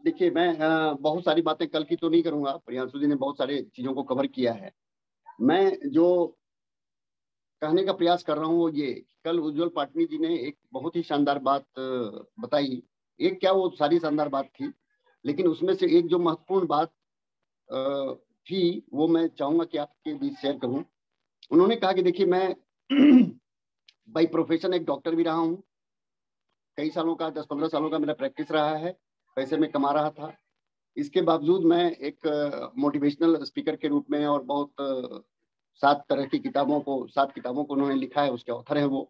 देखिए, मैं बहुत सारी बातें कल की तो नहीं करूंगा। प्रियांशु जी ने बहुत सारे चीजों को कवर किया है। मैं जो कहने का प्रयास कर रहा हूँ वो ये, कल उज्जवल पाटनी जी ने एक बहुत ही शानदार बात बताई। एक क्या, वो सारी शानदार बात थी, लेकिन उसमें से एक जो महत्वपूर्ण बात थी वो मैं चाहूंगा कि आपके बीच शेयर करूं। उन्होंने कहा कि देखिए, मैं बाई प्रोफेशन एक डॉक्टर भी रहा हूँ। कई सालों का, 10-15 सालों का मेरा प्रैक्टिस रहा है। पैसे में कमा रहा था। इसके बावजूद मैं एक मोटिवेशनल स्पीकर के रूप में, और बहुत 7 किताबों को उन्होंने लिखा है, उसके ऑथर है वो।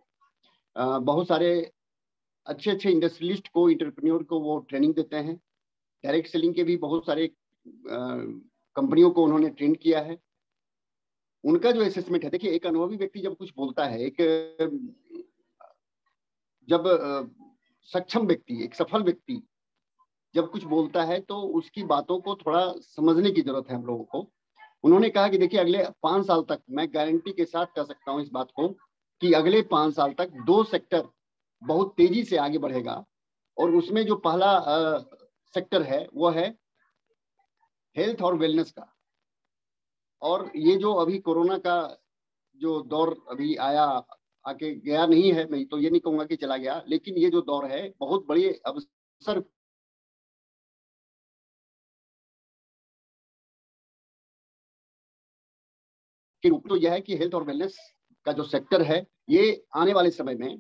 बहुत सारे अच्छे अच्छे इंडस्ट्रियलिस्ट को, इंटरप्रेन्योर को वो ट्रेनिंग देते हैं। डायरेक्ट सेलिंग के भी बहुत सारे कंपनियों को उन्होंने ट्रेन किया है। उनका जो असेसमेंट है, देखिए, एक अनुभवी व्यक्ति जब कुछ बोलता है, जब सक्षम व्यक्ति, एक सफल व्यक्ति जब कुछ बोलता है, तो उसकी बातों को थोड़ा समझने की जरूरत है हम लोगों को। उन्होंने कहा कि देखिए, अगले 5 साल तक, मैं गारंटी के साथ कह सकता हूं इस बात को, कि अगले 5 साल तक 2 सेक्टर बहुत तेजी से आगे बढ़ेगा। और उसमें जो पहला सेक्टर है वो है हेल्थ और वेलनेस का। और ये जो अभी कोरोना का जो दौर अभी आया, आके गया नहीं है, मैं तो ये नहीं कहूंगा कि चला गया, लेकिन ये जो दौर है बहुत बड़े अवसर के रूप। तो यह है कि हेल्थ और वेलनेस का जो सेक्टर है, ये आने वाले समय में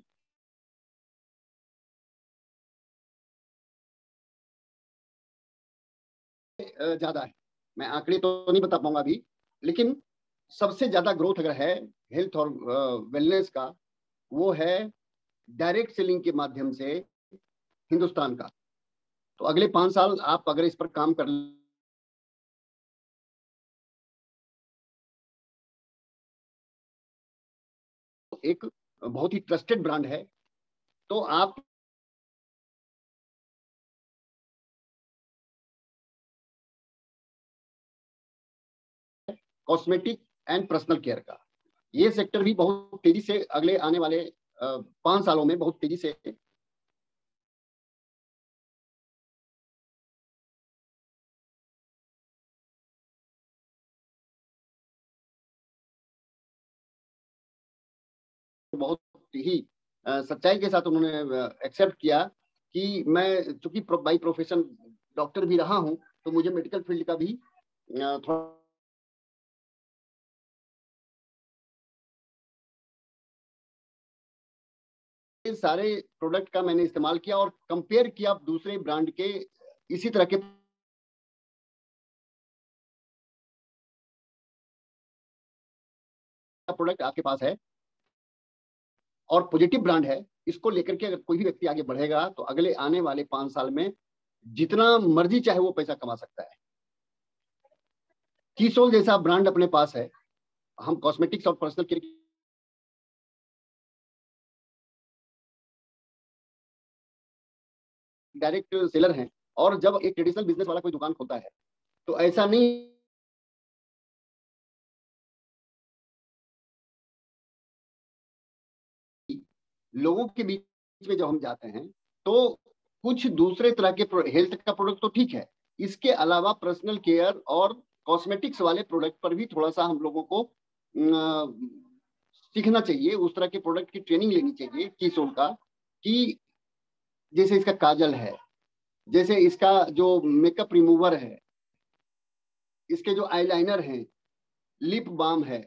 ज्यादा है। मैं आंकड़े तो नहीं बता पाऊंगा अभी, लेकिन सबसे ज्यादा ग्रोथ अगर है हेल्थ और वेलनेस का, वो है डायरेक्ट सेलिंग के माध्यम से हिंदुस्तान का। तो अगले 5 साल आप अगर इस पर काम कर, एक बहुत ही ट्रस्टेड ब्रांड है, तो आप कॉस्मेटिक एंड पर्सनल केयर का ये सेक्टर भी बहुत तेजी से अगले आने वाले 5 सालों में बहुत तेजी से बहुत ही सच्चाई के साथ उन्होंने एक्सेप्ट किया कि मैं चूंकि बाई प्रोफेशन डॉक्टर भी रहा हूं, तो मुझे मेडिकल फील्ड का भी थोड़ा सारे प्रोडक्ट का मैंने इस्तेमाल किया और कंपेयर किया दूसरे ब्रांड के इसी तरह के प्रोडक्ट आपके पास है और पॉजिटिव ब्रांड है। इसको लेकर के अगर कोई भी व्यक्ति आगे बढ़ेगा, तो अगले आने वाले 5 साल में जितना मर्जी चाहे वो पैसा कमा सकता है। कीसोल जैसा ब्रांड अपने पास है। हम कॉस्मेटिक्स और पर्सनल केयर डायरेक्ट सेलर हैं। और जब एक ट्रेडिशनल बिजनेस वाला कोई दुकान खोलता है, तो ऐसा नहीं, लोगों के बीच में जब हम जाते हैं, तो कुछ दूसरे तरह के हेल्थ का प्रोडक्ट तो ठीक है, इसके अलावा पर्सनल केयर और कॉस्मेटिक्स वाले प्रोडक्ट पर भी थोड़ा सा हम लोगों को सीखना चाहिए। उस तरह के प्रोडक्ट की ट्रेनिंग लेनी चाहिए कीसोल का, कि जैसे इसका काजल है, जैसे इसका जो मेकअप रिमूवर है, इसके जो आईलाइनर हैं, लिप बाम है,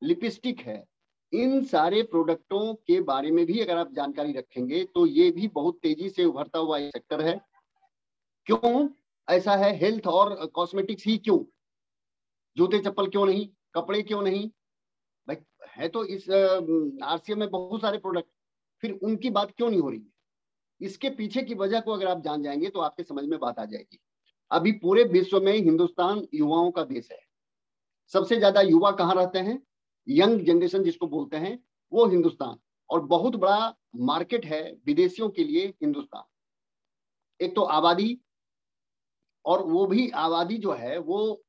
लिपस्टिक है, इन सारे प्रोडक्टों के बारे में भी अगर आप जानकारी रखेंगे, तो ये भी बहुत तेजी से उभरता हुआ एक सेक्टर है। क्यों ऐसा है? हेल्थ और कॉस्मेटिक्स ही क्यों? जूते चप्पल क्यों नहीं? कपड़े क्यों नहीं? भाई, है तो इस आरसीएम में बहुत सारे प्रोडक्ट, फिर उनकी बात क्यों नहीं हो रही है? इसके पीछे की वजह को अगर आप जान जाएंगे, तो आपके समझ में बात आ जाएगी। अभी पूरे विश्व में हिंदुस्तान युवाओं का देश है। सबसे ज्यादा युवा कहाँ रहते हैं? यंग जनरेशन जिसको बोलते हैं, वो हिंदुस्तान। और बहुत बड़ा मार्केट है विदेशियों के लिए हिंदुस्तान। एक तो आबादी, और वो भी आबादी जो है वो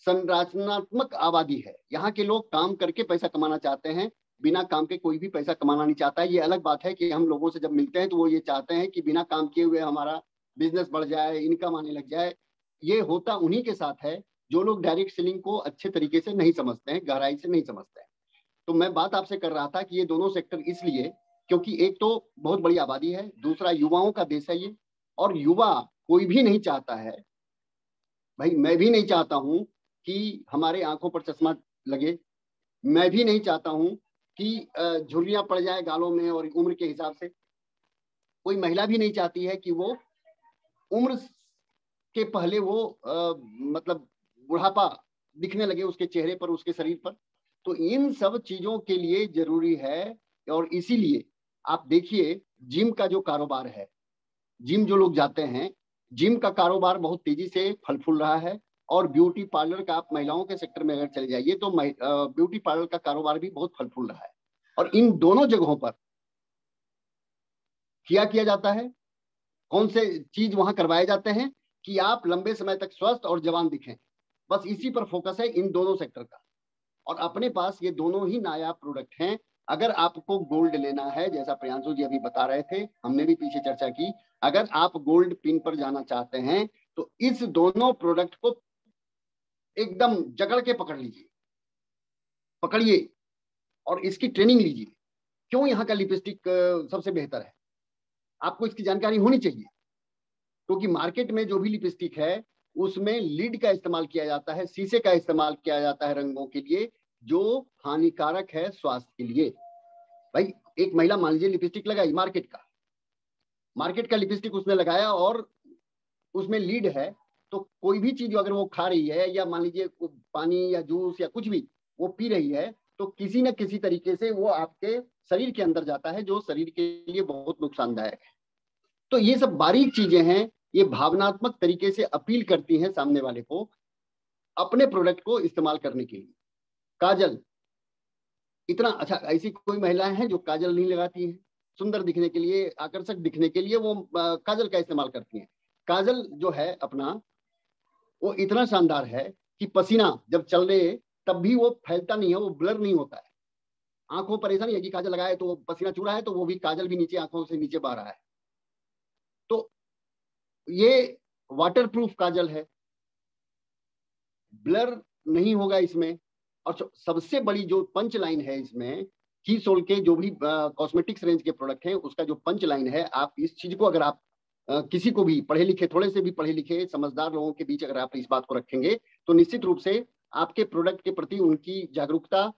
संरचनात्मक आबादी है। यहाँ के लोग काम करके पैसा कमाना चाहते हैं, बिना काम के कोई भी पैसा कमाना नहीं चाहता है। ये अलग बात है कि हम लोगों से जब मिलते हैं, तो वो ये चाहते हैं कि बिना काम किए हुए हमारा बिजनेस बढ़ जाए, इनकम आने लग जाए। ये होता उन्हीं के साथ है जो लोग डायरेक्ट सेलिंग को अच्छे तरीके से नहीं समझते हैं, गहराई से नहीं समझते हैं। तो मैं बात आपसे कर रहा था कि ये दोनों सेक्टर इसलिए क्योंकि एक तो बहुत बड़ी आबादी है, दूसरा युवाओं का देश है ये, और युवा कोई भी नहीं चाहता है, भाई मैं भी नहीं चाहता हूं कि हमारे आंखों पर चश्मा लगे, मैं भी नहीं चाहता हूं कि झुर्रियां पड़ जाए गालों में और उम्र के हिसाब से। कोई महिला भी नहीं चाहती है कि वो उम्र के पहले वो मतलब बुढ़ापा दिखने लगे उसके चेहरे पर, उसके शरीर पर। तो इन सब चीजों के लिए जरूरी है, और इसीलिए आप देखिए जिम का जो कारोबार है, जिम जो लोग जाते हैं, जिम का कारोबार बहुत तेजी से फल फूल रहा है। और ब्यूटी पार्लर का, आप महिलाओं के सेक्टर में अगर चले जाइए तो ब्यूटी पार्लर का कारोबार भी बहुत फल फूल रहा है। और इन दोनों जगहों पर किया जाता है, कौन से चीज वहां करवाए जाते हैं कि आप लंबे समय तक स्वस्थ और जवान दिखें। बस इसी पर फोकस है इन दोनों सेक्टर का। और अपने पास ये दोनों ही नायाब प्रोडक्ट हैं। अगर आपको गोल्ड लेना है, जैसा प्रियांशु जी अभी बता रहे थे, हमने भी पीछे चर्चा की, अगर आप गोल्ड पिन पर जाना चाहते हैं तो इस दोनों प्रोडक्ट को एकदम जकड़ के पकड़ लीजिए, पकड़िए और इसकी ट्रेनिंग लीजिए। क्यों यहाँ का लिपस्टिक सबसे बेहतर है, आपको इसकी जानकारी होनी चाहिए। क्योंकि मार्केट में जो भी लिपस्टिक है उसमें लीड का इस्तेमाल किया जाता है, शीशे का इस्तेमाल किया जाता है रंगों के लिए, जो हानिकारक है स्वास्थ्य के लिए। भाई एक महिला मान लीजिए लिपस्टिक लगाई, मार्केट का लिपस्टिक उसने लगाया और उसमें लीड है, तो कोई भी चीज अगर वो खा रही है या मान लीजिए पानी या जूस या कुछ भी वो पी रही है, तो किसी न किसी तरीके से वो आपके शरीर के अंदर जाता है, जो शरीर के लिए बहुत नुकसानदायक है। तो ये सब बारीक चीजें हैं, ये भावनात्मक तरीके से अपील करती हैं सामने वाले को अपने प्रोडक्ट को इस्तेमाल करने के लिए। काजल, इतना अच्छा, ऐसी कोई महिलाएं हैं जो काजल नहीं लगाती हैं? सुंदर दिखने के लिए, आकर्षक दिखने के लिए वो काजल का इस्तेमाल करती हैं। काजल जो है अपना, वो इतना शानदार है कि पसीना जब चल रहे तब भी वो फैलता नहीं है, वो ब्लर नहीं होता है। आंखों परेशानी है कि काजल लगाए तो वो पसीना चूड़ा है तो वो भी काजल भी नीचे आंखों से नीचे बह रहा है। तो ये वाटर प्रूफ काजल है, ब्लर नहीं होगा इसमें। और सबसे बड़ी जो पंच लाइन है इसमें, की सोल के जो भी कॉस्मेटिक्स रेंज के प्रोडक्ट हैं उसका जो पंच लाइन है, आप इस चीज को अगर आप किसी को भी पढ़े लिखे, थोड़े से भी पढ़े लिखे समझदार लोगों के बीच अगर आप इस बात को रखेंगे तो निश्चित रूप से आपके प्रोडक्ट के प्रति उनकी जागरूकता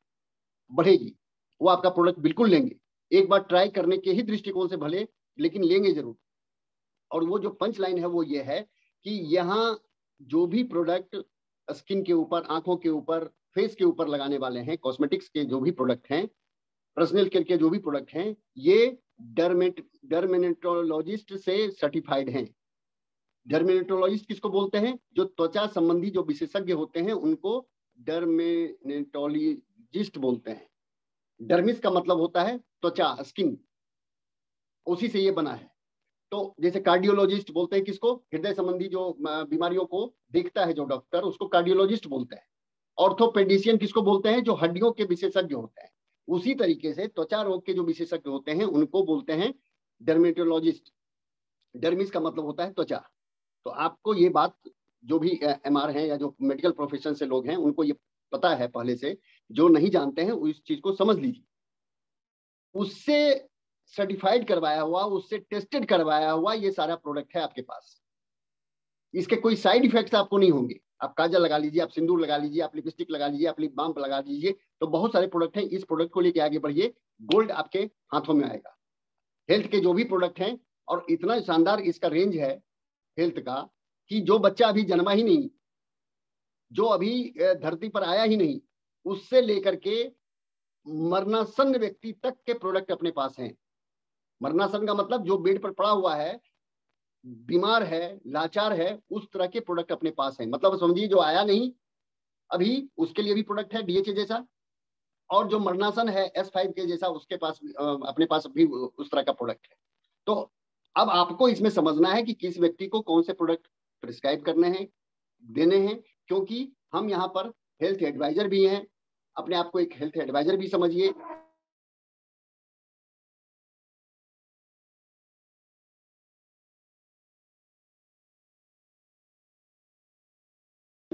बढ़ेगी। वो आपका प्रोडक्ट बिल्कुल लेंगे, एक बार ट्राई करने के ही दृष्टिकोण से भले, लेकिन लेंगे जरूर। और वो जो पंच लाइन है वो ये है कि यहाँ जो भी प्रोडक्ट स्किन के ऊपर, आंखों के ऊपर, फेस के ऊपर लगाने वाले हैं, कॉस्मेटिक्स के जो भी प्रोडक्ट हैं, पर्सनल केयर के जो भी प्रोडक्ट हैं, ये डर्मेटोलॉजिस्ट से सर्टिफाइड हैं। डर्मेटोलॉजिस्ट किसको बोलते हैं? जो त्वचा संबंधी जो विशेषज्ञ होते हैं उनको डर्मेटोलॉजिस्ट बोलते हैं। डर्मिस का मतलब होता है त्वचा, स्किन, उसी से ये बना है। तो जैसे कार्डियोलॉजिस्ट बोलते हैं किसको? हृदय संबंधी जो बीमारियों को देखता है जो डॉक्टर, उसको कार्डियोलॉजिस्ट बोलते हैं। ऑर्थोपेडिशियन किसको बोलते हैं? जो हड्डियों के विशेषज्ञ होते हैं। उसी तरीके से त्वचा रोग के जो विशेषज्ञ होते हैं उनको बोलते हैं डर्मेटोलॉजिस्ट। डर्मिस का मतलब होता है त्वचा। तो आपको ये बात, जो भी एमआर हैं या जो मेडिकल प्रोफेशन से लोग हैं उनको ये पता है पहले से, जो नहीं जानते हैं उस चीज को समझ लीजिए। उससे सर्टिफाइड करवाया हुआ, उससे टेस्टेड करवाया हुआ ये सारा प्रोडक्ट है आपके पास। इसके कोई साइड इफेक्ट्स आपको नहीं होंगे। आप काजल लगा लीजिए, आप सिंदूर लगा लीजिए, आप लिपस्टिक लगा लीजिए, आप लिप बाम लगा लीजिए, तो बहुत सारे प्रोडक्ट हैं। इस प्रोडक्ट को लेके आगे बढ़िए, गोल्ड आपके हाथों में आएगा। हेल्थ के जो भी प्रोडक्ट हैं, और इतना शानदार इसका रेंज है हेल्थ का कि जो बच्चा अभी जन्मा ही नहीं, जो अभी धरती पर आया ही नहीं, उससे लेकर के मरणासन्न व्यक्ति तक के प्रोडक्ट अपने पास हैं। मरणासन का मतलब जो बेड पर पड़ा हुआ है, बीमार है, लाचार है, उस तरह के प्रोडक्ट अपने पास हैं। मतलब समझिए जो आया नहीं अभी, उसके लिए भी प्रोडक्ट है डीएचए जैसा, और जो मरणासन है S5 के जैसा, उसके पास अपने पास भी उस तरह का प्रोडक्ट है। तो अब आपको इसमें समझना है कि किस व्यक्ति को कौन से प्रोडक्ट प्रिस्क्राइब करने हैं, देने हैं। क्योंकि हम यहाँ पर हेल्थ एडवाइजर भी हैं, अपने आप को एक हेल्थ एडवाइजर भी समझिए।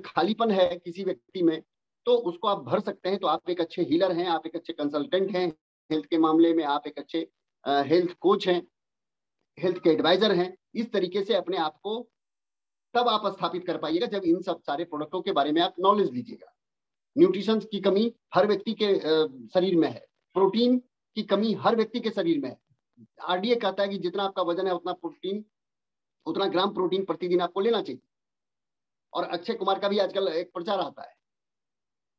खालीपन है किसी व्यक्ति में तो उसको आप भर सकते हैं। तो आप एक अच्छे हीलर हैं, आप एक अच्छे कंसल्टेंट हैं हेल्थ के मामले में, आप एक अच्छे हेल्थ कोच हैं, हेल्थ के एडवाइजर हैं। इस तरीके से अपने आप को तब आप स्थापित कर पाइएगा जब इन सब सारे प्रोडक्टों के बारे में आप नॉलेज लीजिएगा। न्यूट्रिशन की कमी हर व्यक्ति के शरीर में है, प्रोटीन की कमी हर व्यक्ति के शरीर में है। आरडीए कहता है कि जितना आपका वजन है उतना ग्राम प्रोटीन प्रतिदिन आपको लेना चाहिए। और अक्षय कुमार का भी आजकल एक प्रचार आता है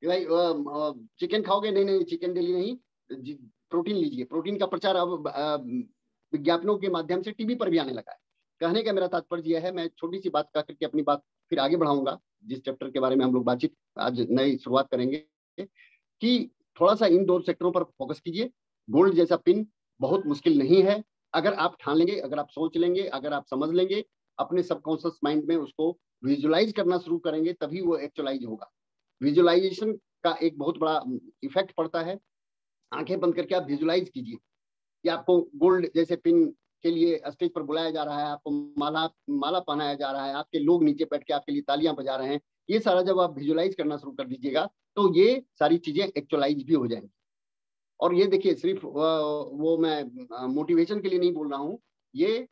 कि भाई चिकन खाओगे, नहीं नहीं चिकन डेली नहीं, प्रोटीन लीजिए। प्रोटीन का प्रचार अब विज्ञापनों के माध्यम से टीवी पर भी आने लगा है। कहने का मेरा तात्पर्य यह है, मैं छोटी सी बात कह करके अपनी बात फिर आगे बढ़ाऊंगा, जिस चैप्टर के बारे में हम लोग बातचीत आज नई शुरुआत करेंगे, कि थोड़ा सा इन 2 सेक्टरों पर फोकस कीजिए। गोल्ड जैसा पिन बहुत मुश्किल नहीं है। अगर आप ठान लेंगे, अगर आप सोच लेंगे, अगर आप समझ लेंगे, अपने सबकॉन्शियस माइंड में उसको विजुलाइज करना शुरू करेंगे, तभी वो एक्चुअलाइज होगा। विजुलाइजेशन का एक बहुत बड़ा इफेक्ट पड़ता है। आंखें बंद करके आप विजुलाइज कीजिए कि आपको गोल्ड जैसे पिन के लिए स्टेज पर बुलाया जा रहा है, आपको माला पहनाया जा रहा है, आपके लोग नीचे बैठ के आपके लिए तालियां बजा रहे हैं। ये सारा जब आप विजुलाइज करना शुरू कर दीजिएगा तो ये सारी चीजें एक्चुअलाइज भी हो जाएंगी। और ये देखिए, सिर्फ वो मैं मोटिवेशन के लिए नहीं बोल रहा हूँ, ये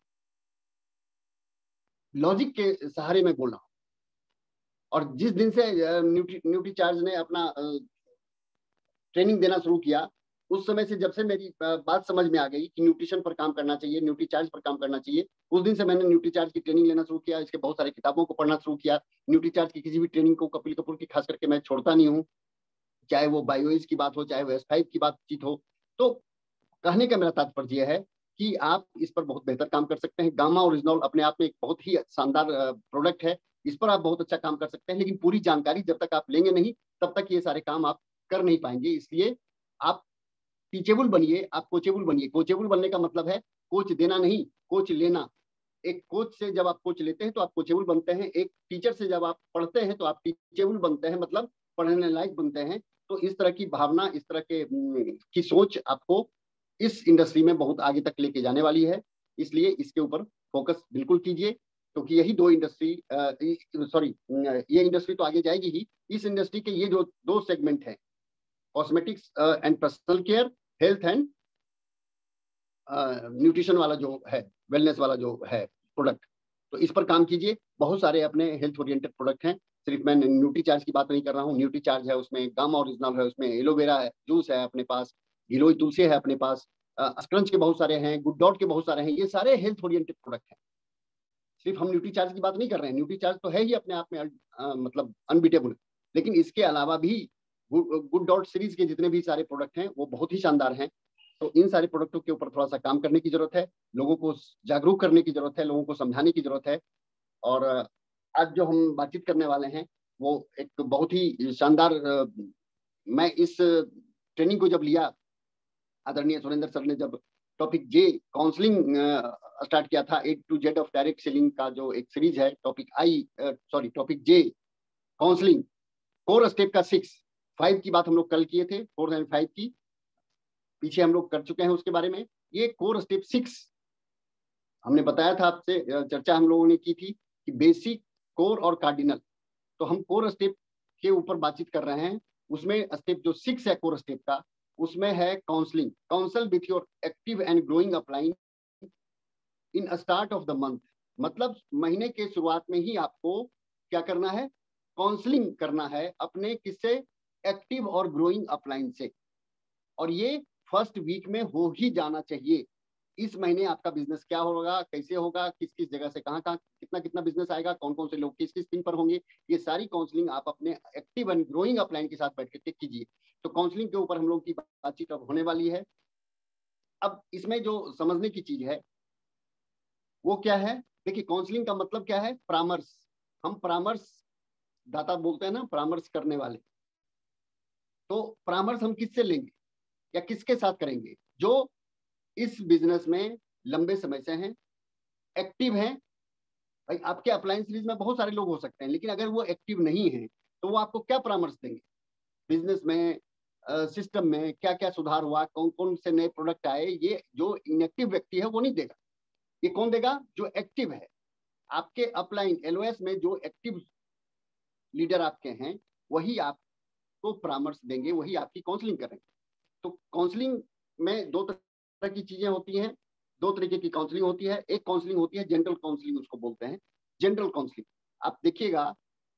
लॉजिक के सहारे में बोल रहा हूँ। और जिस दिन से न्यूट्रीचार्ज ने अपना ट्रेनिंग देना शुरू किया, उस समय से जब से मेरी बात समझ में आ गई कि न्यूट्रिशन पर काम करना चाहिए, न्यूट्रीचार्ज पर काम करना चाहिए, उस दिन से मैंने न्यूट्रीचार्ज की ट्रेनिंग लेना शुरू किया। इसके बहुत सारी किताबों को पढ़ना शुरू किया। न्यूट्रीचार्ज की किसी भी ट्रेनिंग को कपिल कपूर की खास करके मैं छोड़ता नहीं हूँ, चाहे वो बायोइज की बात हो, चाहे वो S5 की बातचीत हो। तो कहने का मेरा तात्पर्य है कि आप इस पर बहुत बेहतर काम कर सकते हैं। गामा ओरिजिनल अपने आप में एक बहुत ही शानदार प्रोडक्ट है, इस पर आप बहुत अच्छा काम कर सकते हैं। लेकिन पूरी जानकारी जब तक आप लेंगे नहीं, तब तक ये सारे काम आप कर नहीं पाएंगे। इसलिए आप टीचेबल बनिए, आप कोचेबल बनिए। कोचेबल बनने का मतलब है कोच देना नहीं, कोच लेना। एक कोच से जब आप कोच लेते हैं तो आप कोचेबल बनते हैं। एक टीचर से जब आप पढ़ते हैं तो आप टीचेबल बनते हैं, मतलब पढ़ने लायक बनते हैं। तो इस तरह की भावना, इस तरह के की सोच आपको इस इंडस्ट्री में बहुत आगे तक लेके जाने वाली है। इसलिए इसके ऊपर फोकस बिल्कुल कीजिए, क्योंकि यही 2 इंडस्ट्री ये इंडस्ट्री तो आगे जाएगी ही। इस इंडस्ट्री के ये जो 2 सेगमेंट हैं, cosmetics and personal care, health and nutrition वाला जो है, वेलनेस वाला जो है प्रोडक्ट, तो इस पर काम कीजिए। बहुत सारे अपने हेल्थ ओरिएंटेड प्रोडक्ट हैं। सिर्फ मैं न्यूट्रीचार्ज की बात नहीं कर रहा हूँ। न्यूट्रीचार्ज है, उसमें गामा ओरिजिनल है, उसमें एलोवेरा है, जूस है अपने पास, गिलोय तुलसी है अपने पास, स्क्रंच के बहुत सारे हैं, गुड डॉट के बहुत सारे हैं। ये सारे हेल्थ ओरिएंटेड प्रोडक्ट हैं। सिर्फ हम न्यूट्रीचार्ज की बात नहीं कर रहे हैं। न्यूट्रीचार्ज तो है ही अपने आप में मतलब अनबीटेबल, लेकिन इसके अलावा भी गुड डॉट सीरीज के जितने भी सारे प्रोडक्ट हैं वो बहुत ही शानदार हैं। तो इन सारे प्रोडक्टों के ऊपर थोड़ा सा काम करने की जरूरत है, लोगों को जागरूक करने की जरूरत है, लोगों को समझाने की जरूरत है। और आज जो हम बातचीत करने वाले हैं वो एक बहुत ही शानदार, मैं इस ट्रेनिंग को जब लिया, आदरणीय सुरेंद्र सर ने जब टॉपिक जे काउंसलिंग स्टार्ट किया था, A to Z of direct selling का जो एक सीरीज है, टॉपिक जे काउंसलिंग, 4 स्टेप का 5 की बात हम लोग कल किए थे, 4 एंड 5 की पीछे हम लोग कर चुके हैं उसके बारे में। ये कोर स्टेप 6 हमने बताया था आपसे, चर्चा हम लोगों ने की थी कि बेसिक, कोर और कार्डिनल। तो हम कोर स्टेप के ऊपर बातचीत कर रहे हैं। उसमें स्टेप जो 6 है कोर स्टेप का, उसमें है counselling. Counsel with your active and growing upline in start of the month. मतलब महीने के शुरुआत में ही आपको क्या करना है, काउंसलिंग करना है अपने किससे, एक्टिव और ग्रोइंग अपलाइन से। और ये फर्स्ट वीक में हो ही जाना चाहिए। इस महीने आपका बिजनेस क्या होगा, कैसे होगा, किस किस जगह से कहाँ कहाँ कितना कितना बिजनेस आएगा, कौन कौन से लोग किस किस दिन पर होंगे, ये सारी काउंसलिंग आप अपने एक्टिव एंड ग्रोइंग अपलाइन के साथ बैठ करके कीजिए। तो काउंसलिंग के ऊपर हम लोग की बातचीत अब होने वाली है। अब इसमें जो समझने की चीज है वो क्या है, देखिए काउंसलिंग का मतलब क्या है, परामर्श। हम परामर्श दाता बोलते हैं ना, परामर्श करने वाले। तो परामर्श हम किससे लेंगे या किसके साथ करेंगे, जो इस बिजनेस में लंबे समय से हैं, एक्टिव हैं। भाई आपके अपलायंस सीरीज में बहुत सारे लोग हो सकते हैं, लेकिन अगर वो एक्टिव नहीं है तो वो आपको क्या परामर्श देंगे, बिजनेस में, सिस्टम में क्या क्या सुधार हुआ, कौन कौन से नए प्रोडक्ट आए। ये जो इनएक्टिव व्यक्ति है वो नहीं देगा। ये कौन देगा, जो एक्टिव है। आपके अपलाइन LOS में जो एक्टिव लीडर आपके हैं वही आपको परामर्श देंगे, वही आपकी काउंसलिंग करेंगे। तो काउंसलिंग में दो तरह की चीजें होती हैं, दो तरीके की काउंसलिंग होती है। एक काउंसलिंग होती है जनरल काउंसलिंग, उसको बोलते हैं जनरल काउंसलिंग। आप देखिएगा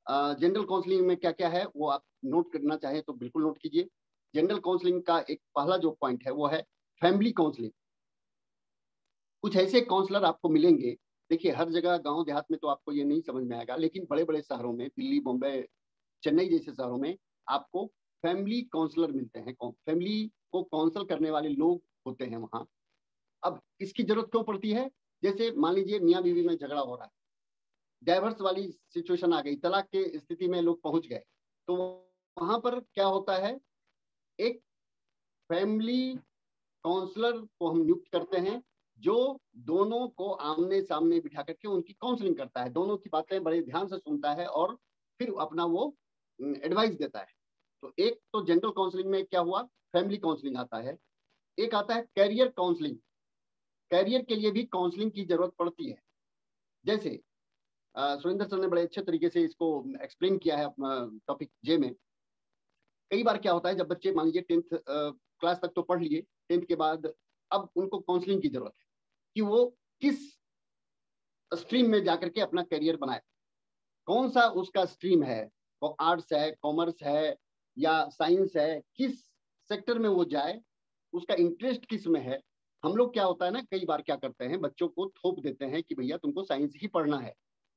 जनरल काउंसलिंग में क्या क्या है वो आप नोट करना चाहे तो बिल्कुल नोट कीजिए। जनरल काउंसलिंग का एक पहला जो पॉइंट है वो है फैमिली काउंसलिंग। कुछ ऐसे काउंसलर आपको मिलेंगे, देखिए हर जगह गांव देहात में तो आपको ये नहीं समझ में आएगा, लेकिन बड़े बड़े शहरों में, दिल्ली, बॉम्बे, चेन्नई जैसे शहरों में आपको फैमिली काउंसलर मिलते हैं। फैमिली को काउंसल करने वाले लोग होते हैं वहां। अब इसकी जरूरत क्यों पड़ती है? जैसे मान लीजिए मियाँ बीवी में झगड़ा हो रहा है, डाइवर्स वाली सिचुएशन आ गई, तलाक के स्थिति में लोग पहुंच गए, तो वहां पर क्या होता है, एक फैमिली काउंसलर को हम नियुक्त करते हैं जो दोनों को आमने सामने बिठा करके उनकी काउंसलिंग करता है, दोनों की बातें बड़े ध्यान से सुनता है और फिर अपना वो एडवाइस देता है। तो एक तो जनरल काउंसलिंग में क्या हुआ, फैमिली काउंसलिंग आता है। एक आता है कैरियर काउंसलिंग। कैरियर के लिए भी काउंसलिंग की जरूरत पड़ती है। जैसे सुरेंद्र सर ने बड़े अच्छे तरीके से इसको एक्सप्लेन किया है अपना टॉपिक जे में। कई बार क्या होता है, जब बच्चे मान लीजिए 10th क्लास तक तो पढ़ लिए, 10th के बाद अब उनको काउंसलिंग की जरूरत है कि वो किस स्ट्रीम में जाकर के अपना करियर बनाए, कौन सा उसका स्ट्रीम है, वो आर्ट्स है, कॉमर्स है या साइंस है, किस सेक्टर में वो जाए, उसका इंटरेस्ट किस में है। हम लोग क्या होता है ना, कई बार क्या करते हैं, बच्चों को थोप देते हैं कि भैया तुमको साइंस ही पढ़ना है,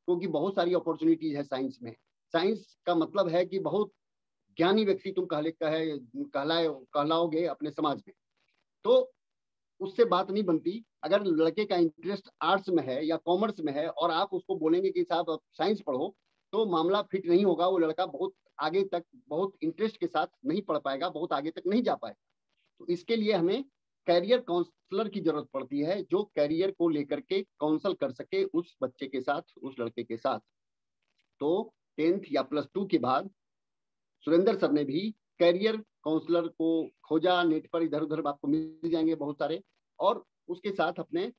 क्योंकि बहुत सारी अपॉर्चुनिटीज है साइंस में। साइंस का मतलब है कि बहुत ज्ञानी व्यक्ति तुम कहलाओगे अपने समाज में। तो उससे बात नहीं बनती। अगर लड़के का इंटरेस्ट आर्ट्स में है या कॉमर्स में है और आप उसको बोलेंगे कि साहब आप साइंस पढ़ो, तो मामला फिट नहीं होगा। वो लड़का बहुत आगे तक, बहुत इंटरेस्ट के साथ नहीं पढ़ पाएगा, बहुत आगे तक नहीं जा पाएगा। तो इसके लिए हमें कैरियर काउंसलर की जरूरत पड़ती है जो कैरियर को लेकर के काउंसल कर सके उस बच्चे के साथ, उस लड़के के साथ। तो 10th या +2 के बाद सुरेंद्र सर ने भी कैरियर काउंसलर को खोजा, नेट पर इधर उधर आपको मिल जाएंगे बहुत सारे, और उसके साथ अपने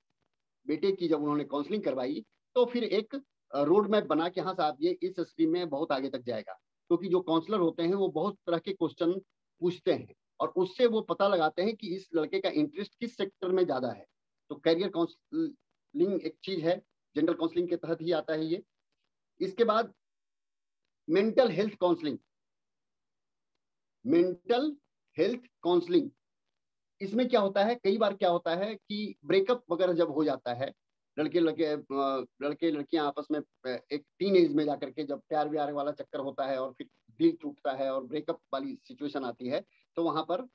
बेटे की जब उन्होंने काउंसलिंग करवाई तो फिर एक रोड मैप बना कि हाँ साहब ये इस स्ट्रीम में बहुत आगे तक जाएगा। क्योंकि जो काउंसलर होते हैं वो बहुत तरह के क्वेश्चन पूछते हैं और उससे वो पता लगाते हैं कि इस लड़के का इंटरेस्ट किस सेक्टर में ज्यादा है। तो कैरियर काउंसलिंग एक चीज है, जनरल काउंसलिंग के तहत ही आता है ये। इसके बाद mental health counselling. Mental health counselling, इसमें क्या होता है, कई बार क्या होता है कि ब्रेकअप वगैरह जब हो जाता है, लड़के लड़कियां आपस में एक टीन एज में जाकर के जब प्यार व्यार वाला चक्कर होता है और फिर दिल टूटता है और ब्रेकअप वाली सिचुएशन आती है, तो वहां पर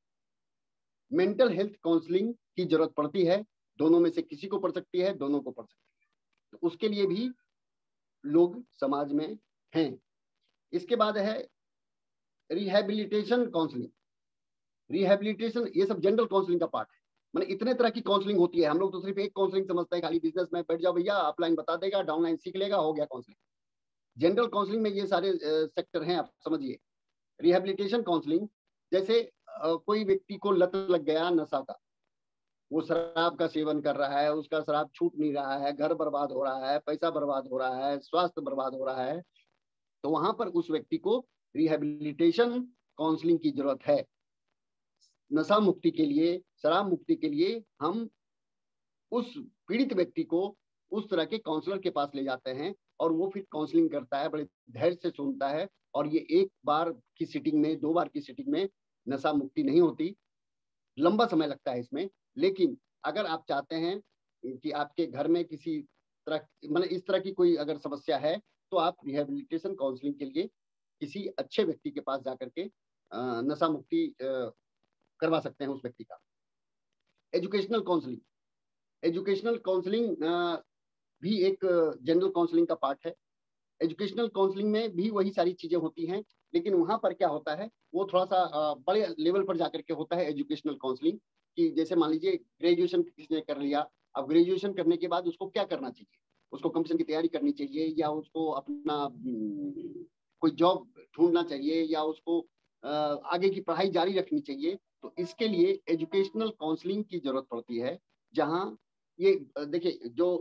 मेंटल हेल्थ काउंसलिंग की जरूरत पड़ती है। दोनों में से किसी को पड़ सकती है, दोनों को पड़ सकती है। तो उसके लिए भी लोग समाज में हैं। इसके बाद है रिहेबिलिटेशन काउंसलिंग। रिहेबिलिटेशन ये सब जनरल काउंसलिंग का पार्ट है। मैंने इतने तरह की काउंसलिंग होती है, हम लोग तो सिर्फ एक काउंसलिंग समझते हैं, खाली बिजनेस में बैठ जाओ भैया, अपलाइन बता देगा, डाउनलाइन सीख लेगा, हो गया काउंसलिंग। जनरल काउंसलिंग में ये सारे सेक्टर हैं, आप समझिए। रिहेबिलिटेशन काउंसलिंग, जैसे कोई व्यक्ति को लत लग गया नशा का, वो शराब का सेवन कर रहा है, उसका शराब छूट नहीं रहा है, घर बर्बाद हो रहा है, पैसा बर्बाद हो रहा है, स्वास्थ्य बर्बाद हो रहा है, तो वहां पर उस व्यक्ति को रिहेबिलिटेशन काउंसलिंग की जरूरत है। नशा मुक्ति के लिए, शराब मुक्ति के लिए हम उस पीड़ित व्यक्ति को उस तरह के काउंसलर के पास ले जाते हैं और वो फिर काउंसलिंग करता है, बड़े धैर्य से सुनता है। और ये एक बार की सिटिंग में, 2 बार की सिटिंग में नशा मुक्ति नहीं होती, लंबा समय लगता है इसमें। लेकिन अगर आप चाहते हैं कि आपके घर में किसी तरह, मतलब इस तरह की कोई अगर समस्या है, तो आप रिहेबिलिटेशन काउंसलिंग के लिए किसी अच्छे व्यक्ति के पास जाकर के नशा मुक्ति करवा सकते हैं उस व्यक्ति का। एजुकेशनल काउंसलिंग, एजुकेशनल काउंसलिंग भी एक जनरल काउंसलिंग का पार्ट है। एजुकेशनल काउंसलिंग में भी वही सारी चीजें होती हैं, लेकिन वहां पर क्या होता है, वो थोड़ा सा बड़े लेवल पर जाकर के होता है एजुकेशनल काउंसलिंग। कि जैसे मान लीजिए ग्रेजुएशन किसने कर लिया, अब ग्रेजुएशन करने के बाद उसको क्या करना चाहिए, उसको कमीशन की तैयारी करनी चाहिए या उसको अपना कोई जॉब ढूंढना चाहिए या उसको आगे की पढ़ाई जारी रखनी चाहिए। तो इसके लिए एजुकेशनल काउंसलिंग की जरूरत पड़ती है। जहां ये देखिए, जो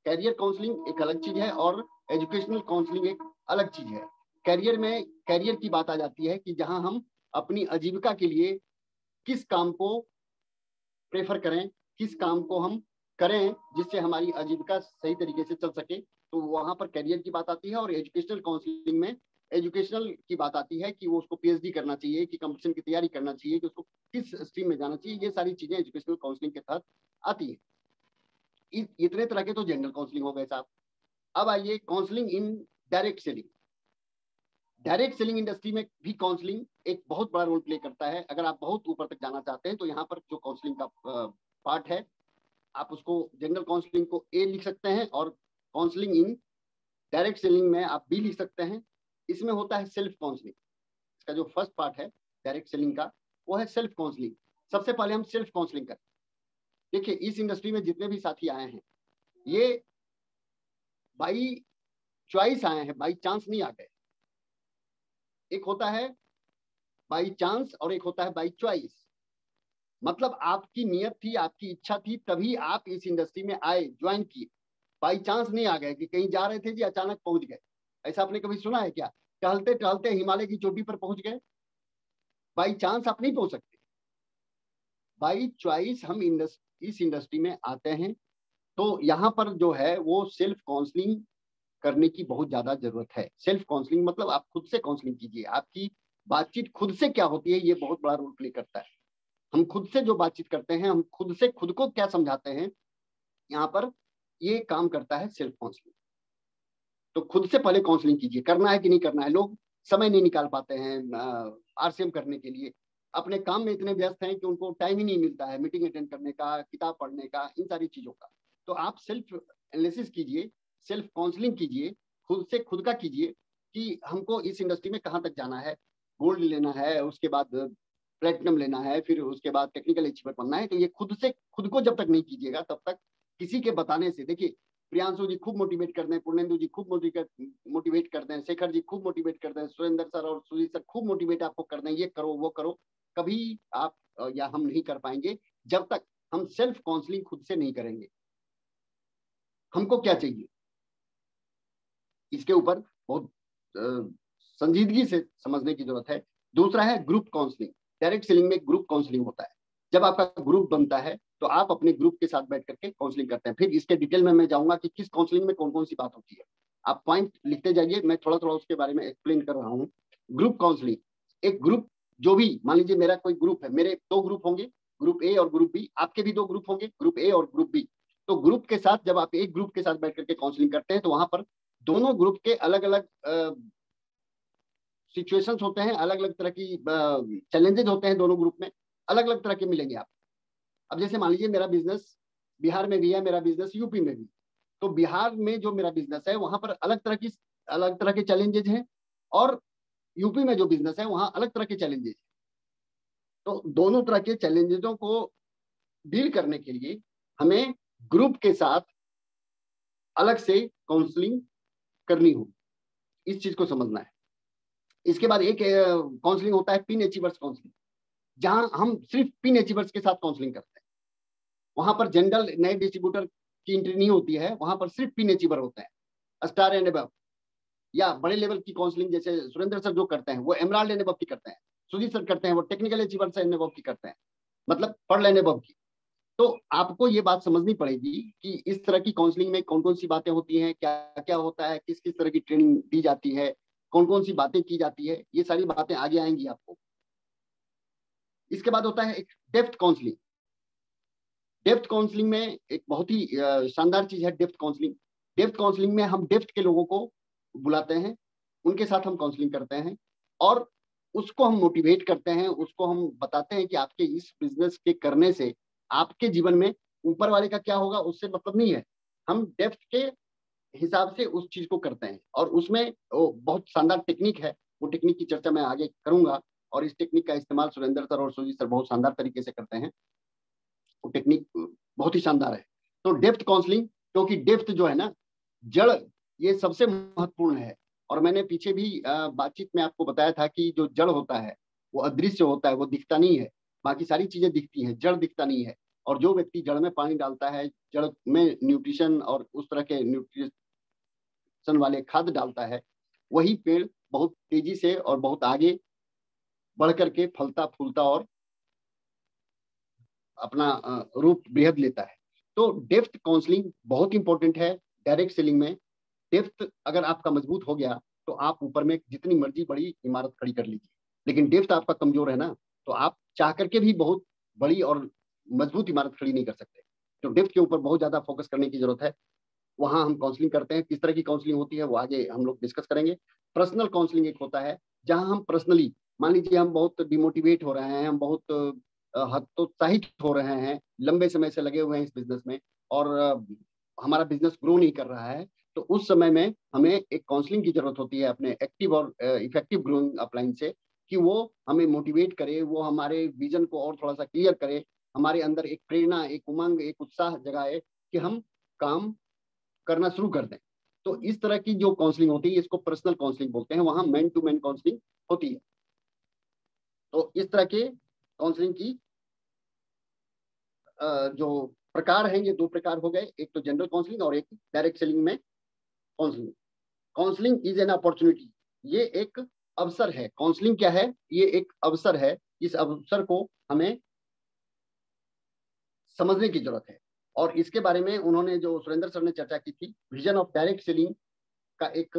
कैरियर काउंसलिंग एक अलग चीज है और एजुकेशनल काउंसलिंग एक अलग चीज है। कैरियर की बात आ जाती है कि जहां हम अपनी आजीविका के लिए किस काम को प्रेफर करें, किस काम को हम करें जिससे हमारी आजीविका सही तरीके से चल सके, तो वहां पर करियर की बात आती है। और एजुकेशनल काउंसलिंग में एजुकेशनल की बात आती है कि वो उसको पीएचडी करना चाहिए, कि कंपटीशन की तैयारी करना चाहिए, कि उसको किस स्ट्रीम में जाना चाहिए। ये सारी चीजें एजुकेशनल काउंसलिंग के तहत आती है। इतने तरह के तो जनरल काउंसलिंग हो गए साहब। अब आइए counselling in direct selling. Direct selling industry में भी काउंसलिंग एक बहुत बड़ा रोल प्ले करता है। अगर आप बहुत ऊपर तक जाना चाहते हैं तो यहाँ पर जो काउंसलिंग का पार्ट है, आप उसको जनरल काउंसलिंग को ए लिख सकते हैं और काउंसलिंग इन डायरेक्ट सेलिंग में आप बी लिख सकते हैं। इसमें होता है सेल्फ काउंसलिंग। इसका जो फर्स्ट पार्ट है डायरेक्ट सेलिंग का, वो है सेल्फ काउंसलिंग। सबसे पहले हम सेल्फ काउंसलिंग करें। देखिए, इस इंडस्ट्री में जितने भी साथी आए हैं, ये बाई चॉइस आए हैं, बाई चांस नहीं आ गए। एक होता है बाई चांस और एक होता है बाई चॉइस। मतलब आपकी नियत थी, आपकी इच्छा थी, तभी आप इस इंडस्ट्री में आए, ज्वाइन किए। बाई चांस नहीं आ गए कि कहीं जा रहे थे जी अचानक पहुंच गए। ऐसा आपने कभी सुना है क्या? टहलते टहलते हिमालय की चोटी पर पहुंच गए? बाई चांस आप नहीं पहुंच सकते। बाई चॉइस हम इस इंडस्ट्री में आते हैं। तो यहाँ पर जो है वो सेल्फ काउंसलिंग करने की बहुत ज्यादा जरूरत है। सेल्फ काउंसलिंग मतलब आप खुद से काउंसलिंग कीजिए। आपकी बातचीत खुद से क्या होती है, ये बहुत बड़ा रोल प्ले करता है। हम खुद से जो बातचीत करते हैं, हम खुद से खुद को क्या समझाते हैं, यहाँ पर ये काम करता है सेल्फ काउंसलिंग। तो खुद से पहले काउंसलिंग कीजिए, करना है कि नहीं करना है। लोग समय नहीं निकाल पाते हैं आरसीएम करने के लिए, अपने काम में इतने व्यस्त हैं कि उनको टाइम ही नहीं मिलता है मीटिंग अटेंड करने का, किताब पढ़ने का, इन सारी चीजों का। तो आप सेल्फ एनालिसिस कीजिए, सेल्फ काउंसलिंग कीजिए, खुद से खुद का कीजिए कि हमको इस इंडस्ट्री में कहाँ तक जाना है। गोल्ड लेना है, उसके बाद प्लेटिनम लेना है, फिर उसके बाद टेक्निकल अचीवर बनना है। तो ये खुद से खुद को जब तक नहीं कीजिएगा तब तक किसी के बताने से, देखिए प्रियांशु जी खूब मोटिवेट कर दें, पूर्णेंदु जी खूब मोटिवेट कर दें, शेखर जी खूब मोटिवेट कर दें, सुरेंद्र सर और सुजीत सर खूब मोटिवेट आपको कर दें, ये करो वो करो, कभी आप या हम नहीं कर पाएंगे जब तक हम सेल्फ काउंसलिंग खुद से नहीं करेंगे। हमको क्या चाहिए, इसके ऊपर बहुत संजीदगी से समझने की जरूरत है। दूसरा है ग्रुप काउंसलिंग। डायरेक्ट सेलिंग में ग्रुप काउंसलिंग होता है। जब आपका ग्रुप बनता है तो आप अपने ग्रुप के साथ बैठ करके काउंसलिंग करते हैं। फिर इसके डिटेल में मैं जाऊंगा कि किस काउंसलिंग में कौन कौन सी बात होती है। आप पॉइंट लिखते जाइए, मैं थोड़ा थोड़ा उसके बारे में एक्सप्लेन कर रहा हूँ। ग्रुप काउंसलिंग, एक ग्रुप जो भी, मान लीजिए मेरा कोई ग्रुप है, मेरे 2 ग्रुप होंगे, ग्रुप ए और ग्रुप बी। आपके भी 2 ग्रुप होंगे, ग्रुप ए और ग्रुप बी। तो ग्रुप के साथ जब आप एक ग्रुप के साथ बैठ करके काउंसलिंग करते हैं तो वहां पर दोनों ग्रुप के अलग अलग सिचुएशंस होते हैं, अलग अलग तरह की चैलेंजेस होते हैं। दोनों ग्रुप में अलग अलग तरह के मिलेंगे आप। अब जैसे मान लीजिए मेरा बिजनेस बिहार में भी है, मेरा बिजनेस यूपी में भी। तो बिहार में जो मेरा बिजनेस है वहां पर अलग तरह के चैलेंजेस हैं, और यूपी में जो बिजनेस है वहां अलग तरह के चैलेंजेस हैं। तो दोनों तरह के चैलेंजेसों को डील करने के लिए हमें ग्रुप के साथ अलग से काउंसलिंग करनी होगी। इस चीज को समझना है। इसके बाद एक काउंसलिंग होता है पिन अचीवर्स काउंसलिंग, जहां हम सिर्फ पिन अचीवर्स के साथ काउंसलिंग करते हैं। वहां पर जनरल नए डिस्ट्रीब्यूटर की एंट्री नहीं होती है, वहां पर सिर्फ पिन अचीवर होते हैं, स्टार एंड अबव। या बड़े लेवल की काउंसलिंग जैसे सुरेंद्र सर जो करते हैं वो एमराल्ड एंड अबव की करते हैं, सुजीत सर करते हैं वो टेक्निकल अचीवर्स एंड अबव की करते हैं, मतलब पर्ल एंड अबव की। तो आपको ये बात समझनी पड़ेगी कि इस तरह की काउंसलिंग में कौन कौन सी बातें होती हैं, क्या क्या होता है, किस किस तरह की ट्रेनिंग दी जाती है, कौन कौन सी बातें की जाती है। ये सारी बातें आगे आएंगी आपको। इसके बाद होता है एक डेप्थ काउंसलिंग। डेप्थ काउंसलिंग में एक बहुत ही शानदार चीज है डेप्थ काउंसलिंग। डेप्थ काउंसलिंग में हम डेप्थ के लोगों को बुलाते हैं, उनके साथ हम काउंसलिंग करते हैं और उसको हम मोटिवेट करते हैं, उसको हम बताते हैं कि आपके इस बिजनेस के करने से आपके जीवन में ऊपर वाले का क्या होगा उससे मतलब नहीं है। हम डेप्थ के हिसाब से उस चीज को करते हैं और उसमें बहुत शानदार टेक्निक है। वो टेक्निक की चर्चा मैं आगे करूंगा और इस टेक्निक का इस्तेमाल सुरेंद्र सर और सुजीत सर बहुत शानदार तरीके से करते हैं। वो टेक्निक बहुत ही शानदार है। तो डेप्थ काउंसलिंग, क्योंकि डेप्थ जो है ना, जड़, ये सबसे महत्वपूर्ण है। और मैंने पीछे भी बातचीत में आपको बताया था कि जो जड़ होता है वो अदृश्य होता है, वो दिखता नहीं है। बाकी सारी चीजें दिखती हैं, जड़ दिखता नहीं है। और जो व्यक्ति जड़ में पानी डालता है, जड़ में न्यूट्रिशन और उस तरह के न्यूट्रिशन वाले खाद डालता है, वही पेड़ बहुत तेजी से और बहुत आगे बढ़ करके फलता फूलता और अपना रूप बृहद लेता है। तो डेप्थ काउंसलिंग बहुत इंपॉर्टेंट है डायरेक्ट सेलिंग में। डेप्थ अगर आपका मजबूत हो गया तो आप ऊपर में जितनी मर्जी बड़ी इमारत खड़ी कर लीजिए, लेकिन डेप्थ आपका कमजोर है ना, तो आप चाह करके भी बहुत बड़ी और मजबूत इमारत खड़ी नहीं कर सकते। तो डेप्थ के ऊपर बहुत ज्यादा फोकस करने की जरूरत है। वहां हम काउंसलिंग करते हैं। किस तरह की काउंसलिंग होती है वो आगे हम लोग डिस्कस करेंगे। पर्सनल काउंसलिंग एक होता है जहां हम पर्सनली, मान लीजिए हम बहुत डिमोटिवेट हो रहे हैं, हम बहुत हतोत्साहित हो रहे हैं, लंबे समय से लगे हुए हैं इस बिजनेस में और हमारा बिजनेस ग्रो नहीं कर रहा है, तो उस समय में हमें एक काउंसलिंग की जरूरत होती है अपने एक्टिव और इफेक्टिव ग्रोइंग अपलाइन से, कि वो हमें मोटिवेट करे, वो हमारे विजन को और थोड़ा सा क्लियर करे, हमारे अंदर एक प्रेरणा, एक उमंग, एक उत्साह जगाए कि हम काम करना शुरू कर दें। तो इस तरह की जो काउंसलिंग होती है इसको पर्सनल काउंसलिंग बोलते हैं, वहां मैन टू मैन काउंसलिंग होती है। तो इस तरह के काउंसलिंग की जो प्रकार हैं, ये दो प्रकार हो गए, एक तो जनरल काउंसलिंग और एक डायरेक्ट सेलिंग में counselling. Counselling is an opportunity, ये एक अवसर है। काउंसलिंग क्या है? ये एक अवसर है। इस अवसर को हमें समझने की जरूरत है। और इसके बारे में उन्होंने, जो सुरेंद्र सर ने चर्चा की थी, विजन ऑफ डायरेक्ट सेलिंग का एक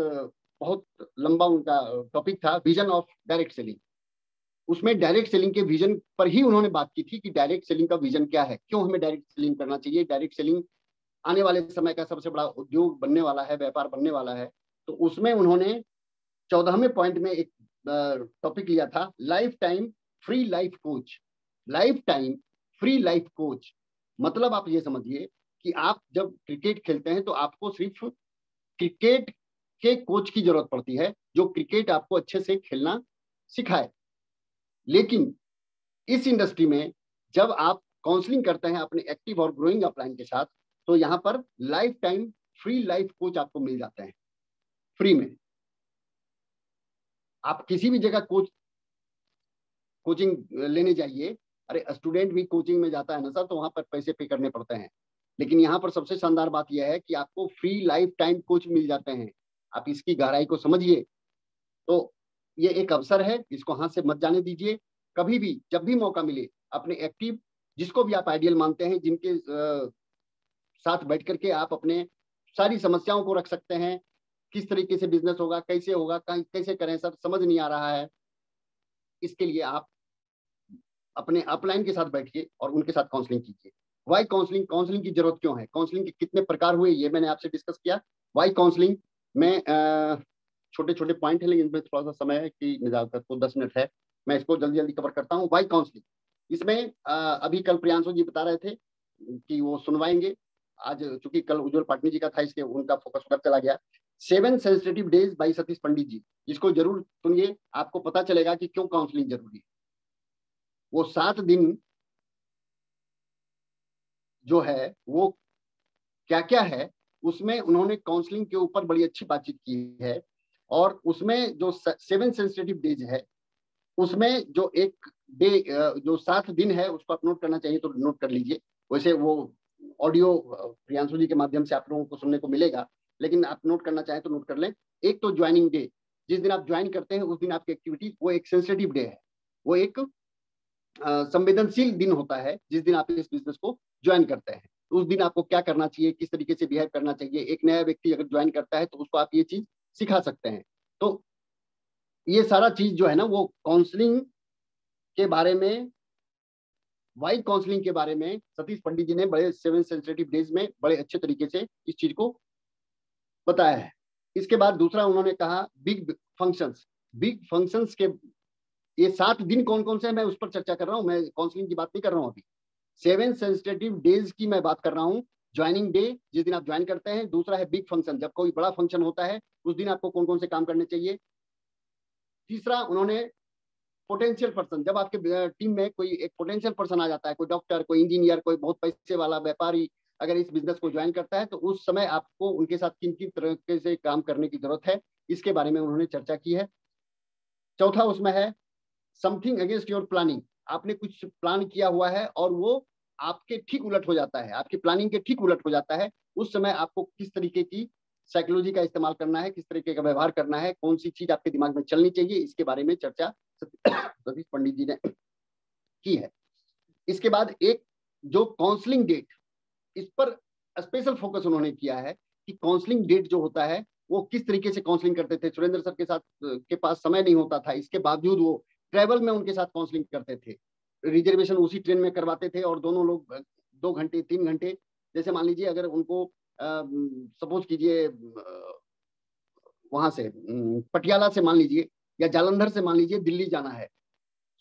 बहुत लंबा उनका टॉपिक था, विजन ऑफ डायरेक्ट सेलिंग। उसमें डायरेक्ट सेलिंग के विजन पर ही उन्होंने बात की थी कि डायरेक्ट सेलिंग का विजन क्या है, क्यों हमें डायरेक्ट सेलिंग करना चाहिए। डायरेक्ट सेलिंग आने वाले समय का सबसे बड़ा उद्योग बनने वाला है, व्यापार बनने वाला है। तो उसमें उन्होंने 14वें पॉइंट में एक टॉपिक लिया था, life time free life coach. Life time free life coach मतलब आप ये समझिए कि आप जब क्रिकेट खेलते हैं तो आपको सिर्फ क्रिकेट के कोच की जरूरत पड़ती है जो क्रिकेट आपको अच्छे से खेलना सिखाए। लेकिन इस इंडस्ट्री में जब आप काउंसलिंग करते हैं अपने एक्टिव और ग्रोइंग अपलाइन के साथ, तो यहाँ पर life time free life coach आपको मिल जाते हैं फ्री में। आप किसी भी जगह कोचिंग लेने जाइए, अरे स्टूडेंट भी कोचिंग में जाता है ना सर, तो वहां पर पैसे पे करने पड़ते हैं। लेकिन यहाँ पर सबसे शानदार बात यह है कि आपको फ्री लाइफ टाइम कोच मिल जाते हैं। आप इसकी गहराई को समझिए। तो ये एक अवसर है, इसको हाथ से मत जाने दीजिए। कभी भी जब भी मौका मिले अपने एक्टिव, जिसको भी आप आइडियल मानते हैं, जिनके साथ बैठ करके आप अपने सारी समस्याओं को रख सकते हैं। किस तरीके से बिजनेस होगा, कैसे होगा, कैसे करें सर, समझ नहीं आ रहा है, इसके लिए आप अपने अपलाइन के साथ बैठिए और उनके साथ काउंसलिंग कीजिए। वाई काउंसलिंग, काउंसलिंग की जरूरत क्यों है, काउंसलिंग के कितने प्रकार हुए, ये मैंने आपसे डिस्कस किया। वाई काउंसलिंग में छोटे छोटे पॉइंट है, लेकिन इसमें थोड़ा सा समय है कि ज्यादातर तो 10 मिनट है, मैं इसको जल्दी जल्दी कवर करता हूँ। वाई काउंसलिंग, इसमें अभी कल प्रियांशु जी बता रहे थे कि वो सुनवाएंगे। आज चूंकि कल उज्जवल पाटनी जी का था, इसके उनका फोकस उधर चला गया। 7 सेंसिटिव डेज बाई सतीश पंडित जी, इसको जरूर सुनिए, आपको पता चलेगा कि क्यों काउंसलिंग जरूरी है। वो 7 दिन जो है वो क्या क्या है, उसमें उन्होंने काउंसलिंग के ऊपर बड़ी अच्छी बातचीत की है। और उसमें जो 7 सेंसिटिव डेज है, उसमें जो एक डे, जो 7 दिन है, उसको आप नोट करना चाहिए तो नोट कर लीजिए। वैसे वो ऑडियो प्रियांशु जी के माध्यम से आप लोगों को सुनने को मिलेगा, लेकिन आप नोट करना चाहें तो नोट कर लें। एक तो ज्वाइनिंग डे, जिस दिन आप ज्वाइन करते हैं उस दिन आपकी एक्टिविटी, वो एक सेंसिटिव डे है, वो एक संवेदनशील दिन होता है जिस दिन आप इस बिजनेस को ज्वाइन करते हैं। उस दिन आपको क्या करना चाहिए, किस तरीके से बिहेव करना चाहिए, एक नया व्यक्ति अगर ज्वाइन करता है तो उसको आप ये चीज सिखा सकते हैं। तो ये सारा चीज जो है ना, वो काउंसलिंग के बारे में, वाई काउंसलिंग के बारे में सतीश पंडित जी ने बड़े 7 सेंसिटिव डेज में बड़े अच्छे तरीके से इस चीज को बताया है। इसके बाद दूसरा उन्होंने कहा बिग फंक्शंस। बिग फंक्शंस के ये 7 दिन कौन कौन से हैं, मैं उस पर चर्चा कर रहा हूँ, मैं काउंसलिंग की बात नहीं कर रहा हूँ अभी। 7 सेंसिटिव डेज की मैं बात कर रहा हूँ। ज्वाइनिंग डे, जिस दिन आप ज्वाइन करते हैं। दूसरा है बिग फंक्शन, जब कोई बड़ा फंक्शन होता है उस दिन आपको कौन कौन से काम करने चाहिए। तीसरा उन्होंने पोटेंशियल पर्सन, जब आपके टीम में कोई एक पोटेंशियल पर्सन आ जाता है, कोई डॉक्टर, कोई इंजीनियर, कोई बहुत पैसे वाला व्यापारी अगर इस बिजनेस को ज्वाइन करता है, तो उस समय आपको उनके साथ किन किन तरीके से काम करने की जरूरत है, इसके बारे में उन्होंने चर्चा की है। चौथा उसमें है समथिंग अगेंस्ट योर प्लानिंग। आपने कुछ प्लान किया हुआ है और वो आपके ठीक उलट हो जाता है, आपकी प्लानिंग के ठीक उलट हो जाता है, उस समय आपको किस तरीके की साइकोलॉजी का इस्तेमाल करना है, किस तरीके का व्यवहार करना है, कौन सी चीज आपके दिमाग में चलनी चाहिए, इसके बारे में चर्चा सतीश पंडित जी ने की है। इसके बाद एक जो काउंसलिंग डेट, इस पर स्पेशल फोकस उन्होंने किया है कि काउंसलिंग डेट जो होता है वो किस तरीके से काउंसलिंग करते थे। सुरेंद्र सर के साथ के पास समय नहीं होता था, इसके बावजूद वो ट्रेवल में उनके साथ काउंसलिंग करते थे, रिजर्वेशन उसी ट्रेन में करवाते थे और दोनों लोग 2 घंटे 3 घंटे, जैसे मान लीजिए अगर उनको सपोज कीजिए वहां से पटियाला से मान लीजिए या जालंधर से मान लीजिए दिल्ली जाना है,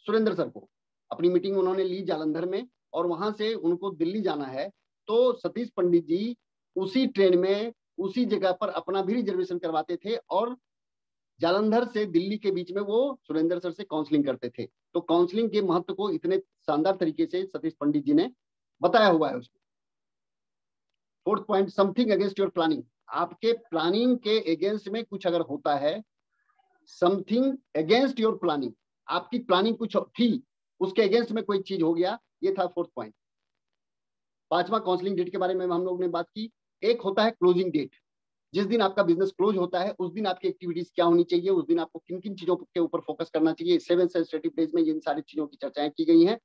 सुरेंद्र सर को अपनी मीटिंग उन्होंने ली जालंधर में और वहां से उनको दिल्ली जाना है, तो सतीश पंडित जी उसी ट्रेन में उसी जगह पर अपना भी रिजर्वेशन करवाते थे और जालंधर से दिल्ली के बीच में वो सुरेंद्र सर से काउंसलिंग करते थे। तो काउंसलिंग के महत्व को इतने शानदार तरीके से सतीश पंडित जी ने बताया हुआ है उसमें। 4th point, something against your planning. आपके प्लानिंग के अगेंस्ट में कुछ अगर होता है, समथिंग अगेंस्ट योर प्लानिंग, आपकी प्लानिंग कुछ थी उसके अगेंस्ट में कोई चीज हो गया, ये था 4th पॉइंट। 5वां काउंसलिंग डेट के बारे में हम लोग ने बात की। एक होता है क्लोजिंग डेट, जिस दिन आपका बिजनेस क्लोज होता है उस दिन आपकी एक्टिविटीज क्या होनी चाहिए, उस दिन आपको किन किन चीजों के ऊपर फोकस करना चाहिए। 7 सेंसिटिव डेज में इन सारी चीजों की चर्चाएं की गई हैं।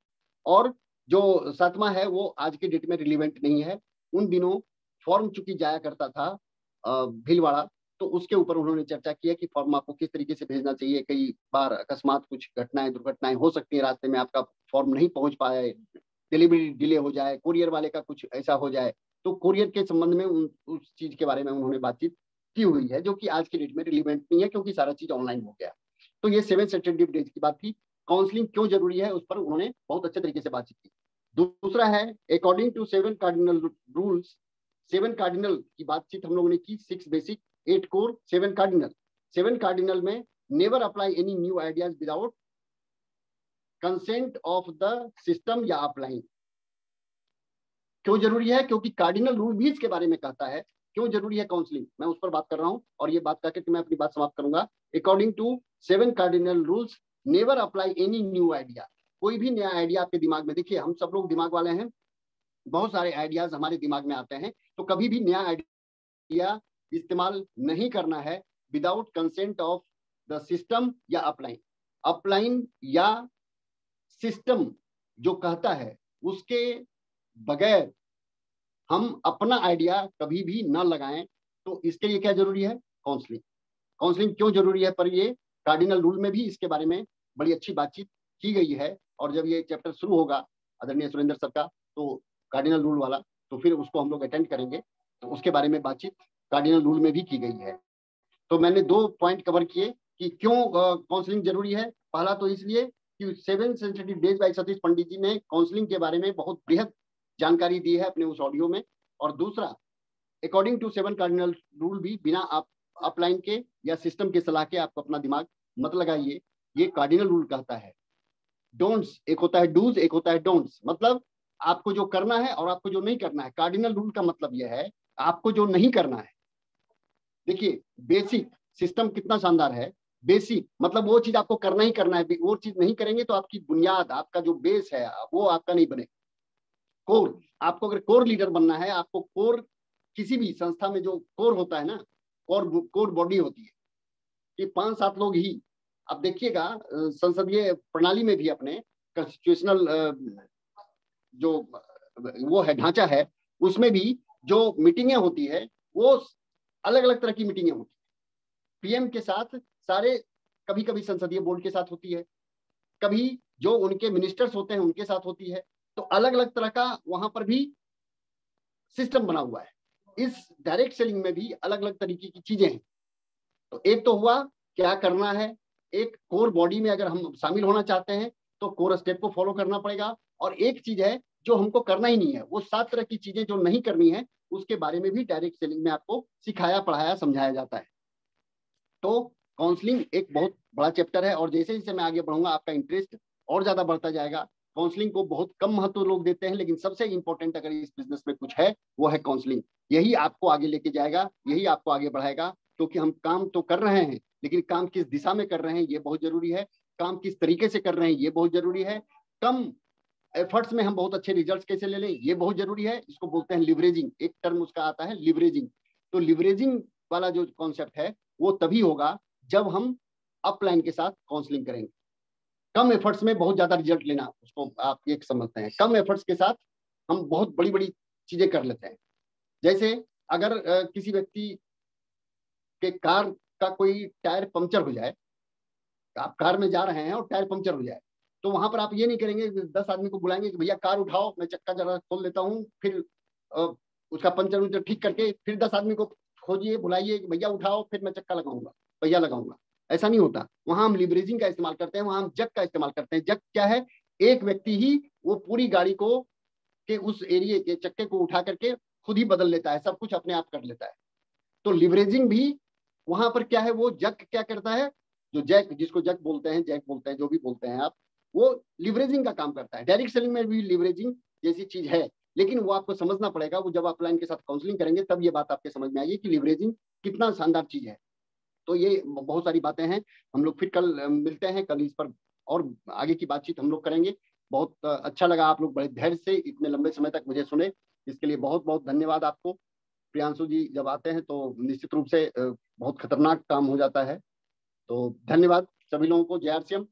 और जो 7वां है वो आज के डेट में रिलीवेंट नहीं है। उन दिनों फॉर्म चूंकि जाया करता था भीलवाड़ा, तो उसके ऊपर उन्होंने चर्चा की है कि फॉर्म आपको किस तरीके से भेजना चाहिए। कई बार अकस्मात कुछ घटनाएं दुर्घटनाएं हो सकती है, रास्ते में आपका फॉर्म नहीं पहुंच पाए, डिलीवरी डिले हो जाए, कुरियर वाले का कुछ ऐसा हो जाए, तो कुरियर के संबंध में उस चीज के बारे में उन्होंने बातचीत की हुई है, जो कि आज के डेट में रिलीवेंट नहीं है क्योंकि सारा चीज ऑनलाइन हो गया। तो ये 7 सेंसिटिव डेज की बात थी। काउंसलिंग क्यों जरूरी है उस पर उन्होंने बहुत अच्छे तरीके से बातचीत की। दूसरा है according to 7 cardinal rules. 7 cardinal की बातचीत हम लोगों ने की, 6 बेसिक 8 कोर 7 कार्डिनल। 7 कार्डिनल में never apply any new ideas without consent of the system या अपलाइन। क्यों जरूरी है? क्योंकि कार्डिनल रूल भी इसके बारे में कहता है। क्यों जरूरी है काउंसलिंग, मैं उस पर बात कर रहा हूं और ये बात करके मैं अपनी बात समाप्त करूंगा। According to 7 cardinal rules never apply any new idea. कोई भी नया आइडिया आपके दिमाग में, देखिए हम सब लोग दिमाग वाले हैं, बहुत सारे आइडियाज हमारे दिमाग में आते हैं, तो कभी भी नया आइडिया इस्तेमाल नहीं करना है without consent of the system या अपलाइन। अपलाइन या सिस्टम जो कहता है उसके बगैर हम अपना आइडिया कभी भी न लगाएं। तो इसके लिए क्या जरूरी है? काउंसलिंग। काउंसलिंग क्यों जरूरी है पर ये कार्डिनल रूल में भी इसके बारे में बड़ी अच्छी बातचीत की गई है। और जब ये चैप्टर शुरू होगा आदरणीय सुरेंद्र सर का, तो कार्डिनल रूल वाला, तो फिर उसको हम लोग अटेंड करेंगे, तो उसके बारे में बातचीत कार्डिनल रूल में भी की गई है। तो मैंने 2 पॉइंट कवर किए कि क्यों काउंसलिंग जरूरी है। पहला तो इसलिए कि 7 सेंसिटिव डेज बाय सतीश पंडित जी ने काउंसलिंग के बारे में बहुत बृहद जानकारी दी है अपने उस ऑडियो में। और दूसरा, अकॉर्डिंग टू 7 कार्डिनल रूल भी बिना आप अपलाइन के या सिस्टम के सलाह के आपको अपना दिमाग मत लगाइए। ये कार्डिनल रूल कहता है। डोंट्स, एक होता है डूज, एक होता है डोंट्स, मतलब आपको जो करना है और आपको जो नहीं करना है। कार्डिनल रूल का मतलब यह है आपको जो नहीं करना है। देखिए बेसिक सिस्टम कितना शानदार है। बेसिक मतलब वो चीज आपको करना ही करना है, वो चीज नहीं करेंगे तो आपकी बुनियाद, आपका जो बेस है वो आपका नहीं बने। कोर, आपको अगर कोर लीडर बनना है, आपको कोर, किसी भी संस्था में जो कोर होता है ना, कोर बॉडी होती है, ये 5-7 लोग ही। अब देखिएगा संसदीय प्रणाली में भी अपने कॉन्स्टिट्यूशनल जो वो है ढांचा है, उसमें भी जो मीटिंगें होती है वो अलग अलग तरह की मीटिंगें होती है। पीएम के साथ सारे, कभी कभी संसदीय बोर्ड के साथ होती है, कभी जो उनके मिनिस्टर्स होते हैं उनके साथ होती है। तो अलग अलग तरह का वहां पर भी सिस्टम बना हुआ है। इस डायरेक्ट सेलिंग में भी अलग अलग तरीके की चीजें हैं। तो एक तो हुआ क्या करना है, एक कोर बॉडी में अगर हम शामिल होना चाहते हैं तो कोर स्टेप को फॉलो करना पड़ेगा। और एक चीज है जो हमको करना ही नहीं है, वो 7 तरह की चीजें जो नहीं करनी है उसके बारे में भी डायरेक्ट सेलिंग में आपको सिखाया पढ़ाया समझाया जाता है। तो काउंसलिंग एक बहुत बड़ा चैप्टर है और जैसे जैसे मैं आगे बढ़ूंगा आपका इंटरेस्ट और ज्यादा बढ़ता जाएगा। काउंसलिंग को बहुत कम महत्व लोग देते हैं, लेकिन सबसे इंपॉर्टेंट अगर इस बिजनेस में कुछ है वो है काउंसलिंग। यही आपको आगे लेके जाएगा, यही आपको आगे बढ़ाएगा। क्योंकि हम काम तो कर रहे हैं, लेकिन काम किस दिशा में कर रहे हैं ये बहुत जरूरी है। काम किस तरीके से कर रहे हैं ये बहुत जरूरी है। कम एफर्ट्स में हम बहुत अच्छे रिजल्ट्स कैसे ले लें ये बहुत जरूरी है। इसको बोलते हैं लिवरेजिंग, एक टर्म उसका आता है लिवरेजिंग। तो लिवरेजिंग वाला जो कॉन्सेप्ट है वो तभी होगा जब हम अपलाइन के साथ काउंसलिंग करेंगे। कम एफर्ट्स में बहुत ज्यादा रिजल्ट लेना, उसको आप एक समझते हैं। कम एफर्ट्स के साथ हम बहुत बड़ी बड़ी चीजें कर लेते हैं। जैसे अगर किसी व्यक्ति के कार का कोई टायर पंक्चर हो जाए, आप कार में जा रहे हैं और टायर पंक्चर हो जाए, तो वहां पर आप ये नहीं करेंगे 10 आदमी को बुलाएंगे कि भैया कार उठाओ, मैं चक्का जरा खोल लेता हूँ, फिर उसका पंचर उंचर ठीक करके फिर 10 आदमी को खोजिए, बुलाइए कि भैया उठाओ, फिर मैं चक्का लगाऊंगा, पहिया लगाऊंगा। ऐसा नहीं होता। वहां हम लिवरेजिंग का इस्तेमाल करते हैं, वहां हम जग का इस्तेमाल करते हैं। जग क्या है? एक व्यक्ति ही वो पूरी गाड़ी को के उस एरिए के चक्के को उठा करके खुद ही बदल लेता है, सब कुछ अपने आप कर लेता है। तो लिवरेजिंग भी वहां पर क्या है, वो जग क्या करता है, जो जैक, जिसको जग बोलते हैं, जैक बोलते हैं, जो भी बोलते हैं आप, वो लिवरेजिंग का काम करता है। डायरेक्ट सेलिंग में भी लिवरेजिंग जैसी चीज है, लेकिन वो आपको समझना पड़ेगा। वो जब आप क्लाइंट के साथ काउंसलिंग करेंगे तब ये बात आपके समझ में आएगी कि लिवरेजिंग कितना शानदार चीज है। तो ये बहुत सारी बातें हैं। हम लोग फिर कल मिलते हैं, कल इस पर और आगे की बातचीत हम लोग करेंगे। बहुत अच्छा लगा, आप लोग बड़े धैर्य से इतने लंबे समय तक मुझे सुने, इसके लिए बहुत बहुत धन्यवाद आपको। प्रियांशु जी जब आते हैं तो निश्चित रूप से बहुत खतरनाक काम हो जाता है। तो धन्यवाद सभी लोगों को। जय आर सी एम।